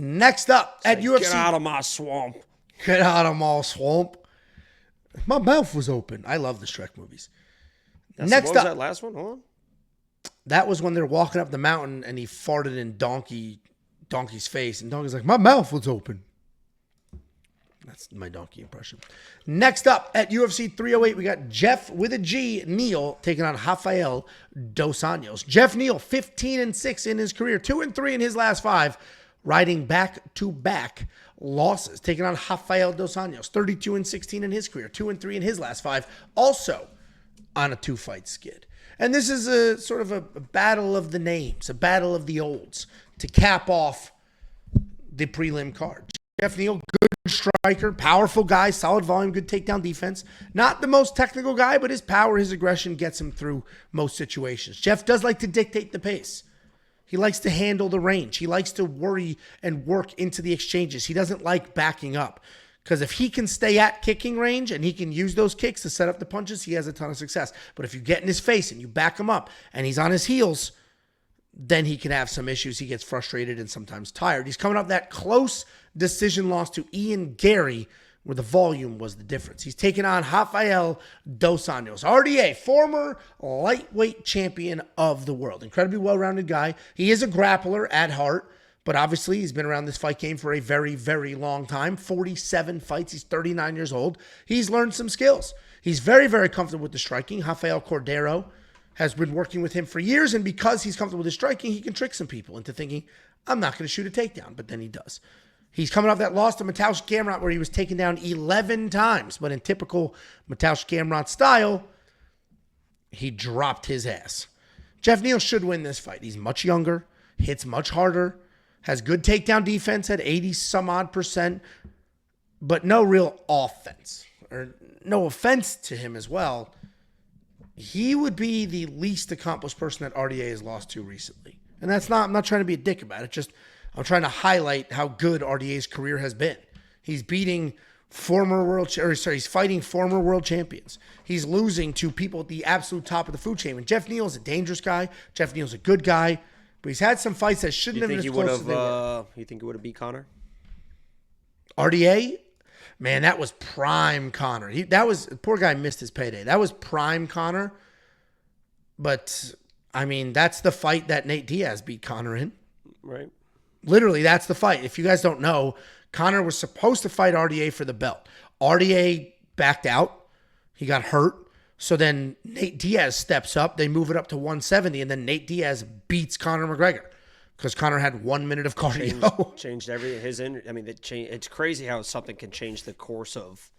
Next up at UFC. Get out of my swamp. Get out of my swamp. My mouth was open. I love the Shrek movies. Next what was up. that last one? Hold on. That was when they're walking up the mountain and he farted in Donkey's face. And Donkey's like, my mouth was open. That's my Donkey impression. Next up at UFC 308, we got Geoff with a G, Neal, taking on Rafael dos Anjos. Geoff Neal, 15-6 in his career, 2-3 in his last 5, riding back-to-back losses, taking on Rafael dos Anjos, 32-16 in his career, 2-3 in his last 5, also on a 2-fight skid. And this is a sort of a battle of the names, a battle of the olds to cap off the prelim card. Geoff Neal, good striker, powerful guy, solid volume, good takedown defense. Not the most technical guy, but his power, his aggression gets him through most situations. Geoff does like to dictate the pace. He likes to handle the range. He likes to worry and work into the exchanges. He doesn't like backing up. Because if he can stay at kicking range and he can use those kicks to set up the punches, he has a ton of success. But if you get in his face and you back him up and he's on his heels, then he can have some issues. He gets frustrated and sometimes tired. He's coming up that close decision loss to Ian Gary, where the volume was the difference. He's taking on Rafael dos Anjos, RDA, former lightweight champion of the world. Incredibly well-rounded guy. He is a grappler at heart, but obviously he's been around this fight game for a very, very long time. 47 fights. He's 39 years old. He's learned some skills. He's very, very comfortable with the striking. Rafael Cordeiro has been working with him for years, and because he's comfortable with his striking, he can trick some people into thinking, I'm not going to shoot a takedown, but then he does. He's coming off that loss to Mateusz Gamrot where he was taken down 11 times, but in typical Mateusz Gamrot style, he dropped his ass. Geoff Neal should win this fight. He's much younger, hits much harder, has good takedown defense at 80-some-odd%, but no real offense, or no offense to him as well. He would be the least accomplished person that RDA has lost to recently. And that's not, I'm not trying to be a dick about it. Just, I'm trying to highlight how good RDA's career has been. He's beating he's fighting former world champions. He's losing to people at the absolute top of the food chain. And Geoff Neal is a dangerous guy. Geoff Neal's a good guy. But he's had some fights that shouldn't have been as close as they were. You think he would have beat Conor? RDA? Man, that was prime Conor. Poor guy missed his payday. That was prime Conor. But, I mean, that's the fight that Nate Diaz beat Conor in. Right. Literally, that's the fight. If you guys don't know, Conor was supposed to fight RDA for the belt. RDA backed out. He got hurt. So then Nate Diaz steps up. They move it up to 170, and then Nate Diaz beats Conor McGregor because Conor had 1 minute of cardio. Changed everything. It's crazy how something can change the course of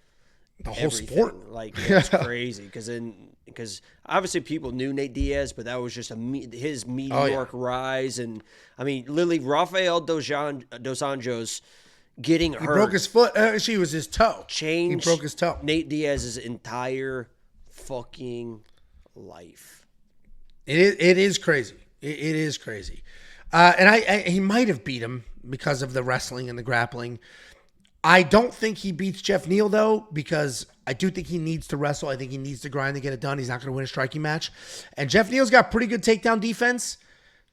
the whole sport. Like, it's crazy because obviously people knew Nate Diaz, but that was just his meteoric rise. And I mean, literally, Rafael dos Anjos getting hurt. He broke his foot. Actually, it was his toe. He broke his toe. Nate Diaz's entire fucking life. It is crazy. It is crazy. And he might have beat him because of the wrestling and the grappling. I don't think he beats Geoff Neal, though, because I do think he needs to wrestle. I think he needs to grind to get it done. He's not going to win a striking match. And Geoff Neal's got pretty good takedown defense.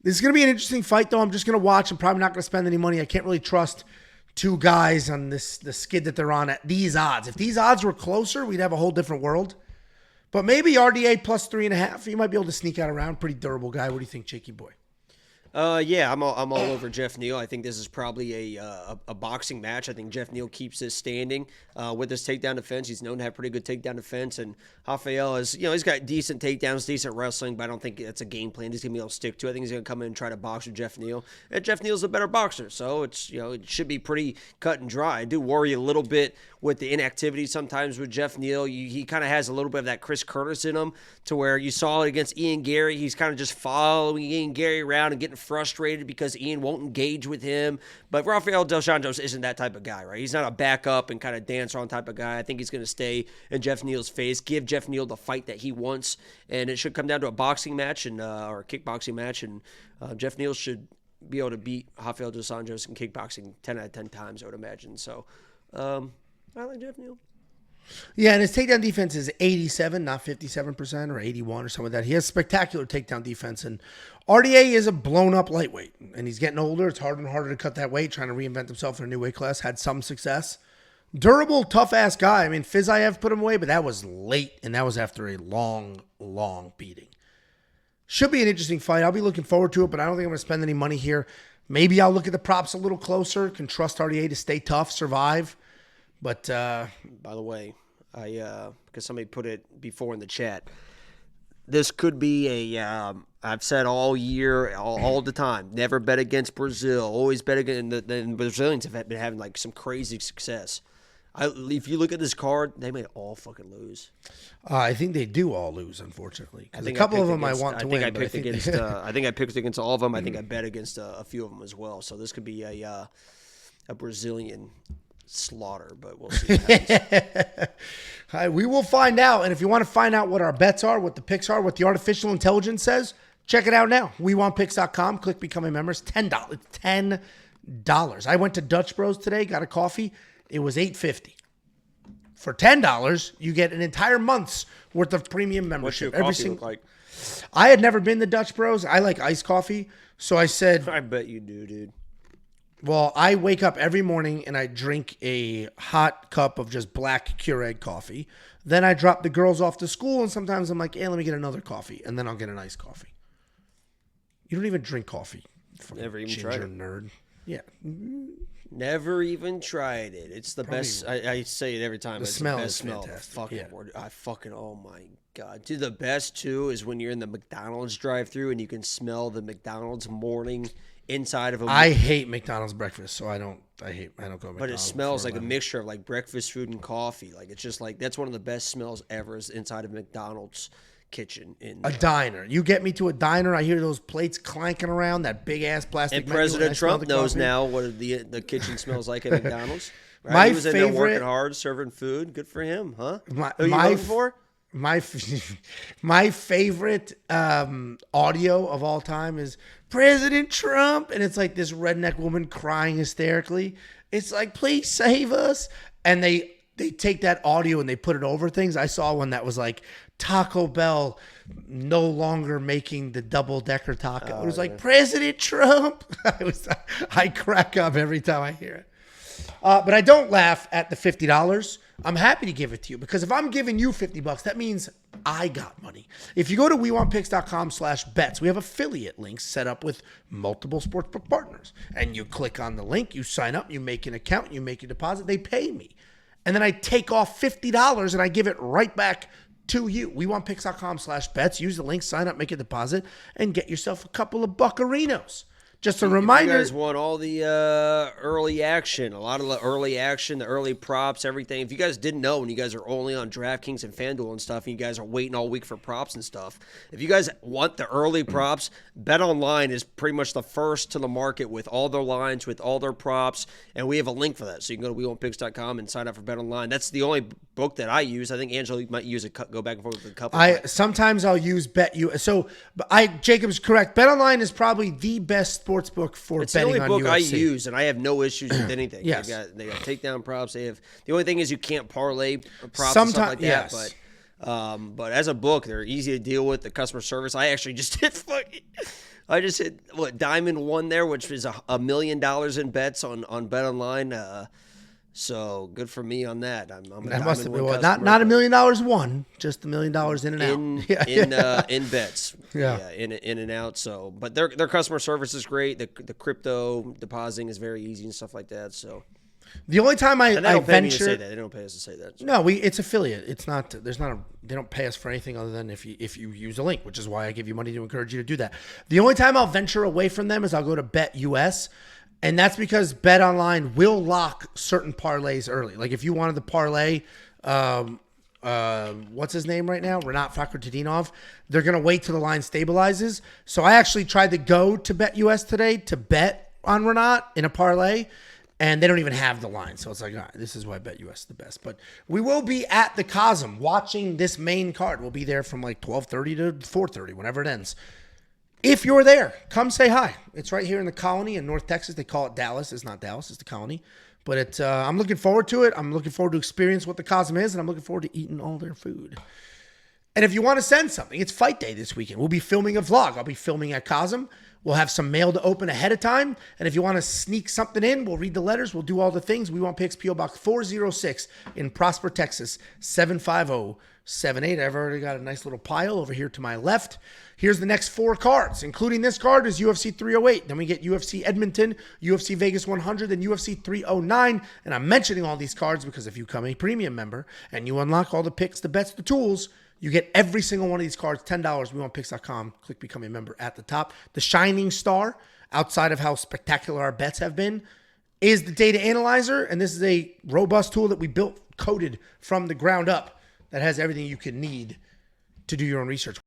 This is going to be an interesting fight, though. I'm just going to watch. I'm probably not going to spend any money. I can't really trust two guys on the skid that they're on at these odds. If these odds were closer, we'd have a whole different world. But maybe RDA plus 3.5. You might be able to sneak out around. Pretty durable guy. What do you think, Jakey boy? Yeah, I'm all over Geoff Neal. I think this is probably a boxing match. I think Geoff Neal keeps this standing with his takedown defense. He's known to have pretty good takedown defense, and Rafael is, he's got decent takedowns, decent wrestling, but I don't think that's a game plan he's gonna be able to stick to. I think he's gonna come in and try to box with Geoff Neal, and Geoff Neal's a better boxer, so it's it should be pretty cut and dry. I do worry a little bit with the inactivity sometimes with Geoff Neal. He kind of has a little bit of that Chris Curtis in him, to where you saw it against Ian Gary. He's kind of just following Ian Gary around and getting frustrated because Ian won't engage with him. But Rafael dos Anjos isn't that type of guy, right? He's not a backup and kind of dance around type of guy. I think he's going to stay in Geoff Neal's face, give Geoff Neal the fight that he wants, and it should come down to a boxing match or a kickboxing match, and Geoff Neal should be able to beat Rafael dos Anjos in kickboxing 10 out of 10 times, I would imagine. So I like Geoff Neal. Yeah, and his takedown defense is 87, not 57% or 81 or something like that. He has spectacular takedown defense, and RDA is a blown-up lightweight, and he's getting older. It's harder and harder to cut that weight, trying to reinvent himself in a new weight class. Had some success. Durable, tough-ass guy. I mean, Fiziev put him away, but that was late, and that was after a long, long beating. Should be an interesting fight. I'll be looking forward to it, but I don't think I'm going to spend any money here. Maybe I'll look at the props a little closer, can trust RDA to stay tough, survive. But by the way, because somebody put it before in the chat, this could be I've said all year, all the time, never bet against Brazil. Always bet against. The Brazilians have been having like some crazy success. If you look at this card, they may all fucking lose. I think they do all lose, unfortunately. A couple of them I want to win. I think I picked against all of them. I think I bet against a few of them as well. So this could be a Brazilian slaughter, but we'll see what happens. We will find out. And if you want to find out what our bets are, what the picks are, what the artificial intelligence says, check it out now. WeWantPicks.com. Click Become a Member. It's $10. $10. I went to Dutch Bros today, got a coffee. It was $8.50. For $10, you get an entire month's worth of premium membership. What's your coffee look like? I had never been to Dutch Bros. I like iced coffee. So I said, I bet you do, dude. Well, I wake up every morning and I drink a hot cup of just black Keurig coffee. Then I drop the girls off to school, and sometimes I'm like, hey, let me get another coffee, and then I'll get an iced coffee. You don't even drink coffee. Never even tried it. Nerd. Yeah. Never even tried it. It's the best. I say it every time. It's smell the best is smell. fantastic. Oh my God. Dude, the best too is when you're in the McDonald's drive-thru and you can smell the McDonald's morning inside of a. I hate McDonald's breakfast, so I don't go to McDonald's. But it smells like a mixture of like breakfast food and coffee. Like it's just like that's one of the best smells ever is inside of McDonald's kitchen in a diner. You get me to a diner, I hear those plates clanking around, that big ass plastic. And President Trump knows now what the kitchen smells like at McDonald's. Right? He was in there working hard, serving food. Good for him, huh? Who are you voting for? My favorite audio of all time is President Trump, and it's like this redneck woman crying hysterically. It's like, please save us. And they take that audio and they put it over things. I saw one that was like Taco Bell no longer making the double-decker taco. It was like, President Trump. I crack up every time I hear it. But I don't laugh at the $50. I'm happy to give it to you because if I'm giving you $50, that means I got money. If you go to WeWantPicks.com/bets, we have affiliate links set up with multiple sportsbook partners. And you click on the link, you sign up, you make an account, you make a deposit, they pay me. And then I take off $50 and I give it right back to you. WeWantPicks.com/bets. Use the link, sign up, make a deposit, and get yourself a couple of buccarinos. Just a reminder. You guys want all the early action, a lot of the early action, the early props, everything. If you guys didn't know, when you guys are only on DraftKings and FanDuel and stuff, and you guys are waiting all week for props and stuff, if you guys want the early props, BetOnline is pretty much the first to the market with all their lines, with all their props, and we have a link for that. So you can go to WeWantPicks.com and sign up for BetOnline. That's the only book that I use. I think Angela might use it, go back and forth with a couple. Sometimes I'll use BetU. So Jacob's correct. BetOnline is probably the best sports book for it's betting on UFC. It's the only book I use, and I have no issues with anything. Yes. They got takedown props. The only thing is you can't parlay props and stuff like that. Yes. But as a book, they're easy to deal with. The customer service. I actually just hit Diamond 1 there, which is $1 million in bets on BetOnline. So good for me on that. I'm that must have been not $1 million won, just $1 million in and out. In bets. Yeah, in and out. So, but their customer service is great. The crypto depositing is very easy and stuff like that. So, the only time I venture, they don't pay us to say that. So. No, it's affiliate. It's not. They don't pay us for anything other than if you use a link, which is why I give you money to encourage you to do that. The only time I'll venture away from them is I'll go to BetUS. And that's because BetOnline will lock certain parlays early. Like if you wanted to parlay, what's his name right now? Renat Fakhretdinov. They're going to wait till the line stabilizes. So I actually tried to go to BetUS today to bet on Renat in a parlay, and they don't even have the line. So it's like, all right, this is why BetUS is the best. But we will be at the Cosm watching this main card. We'll be there from like 12:30 to 4:30, whenever it ends. If you're there, come say hi. It's right here in the Colony in North Texas. They call it Dallas. It's not Dallas. It's the Colony. But I'm looking forward to it. I'm looking forward to experience what the Cosm is, and I'm looking forward to eating all their food. And if you want to send something, it's fight day this weekend. We'll be filming a vlog. I'll be filming at Cosm. We'll have some mail to open ahead of time. And if you want to sneak something in, we'll read the letters. We'll do all the things. We want picks, P.O. Box 406 in Prosper, Texas, 75078. I've already got a nice little pile over here to my left. Here's the next 4 cards, including this card is UFC 308. Then we get UFC Edmonton, UFC Vegas 100, and UFC 309. And I'm mentioning all these cards because if you become a premium member and you unlock all the picks, the bets, the tools, you get every single one of these cards, $10. WeWantPicks.com. Click Become a Member at the top. The shining star, outside of how spectacular our bets have been, is the data analyzer. And this is a robust tool that we built, coded from the ground up, that has everything you can need to do your own research.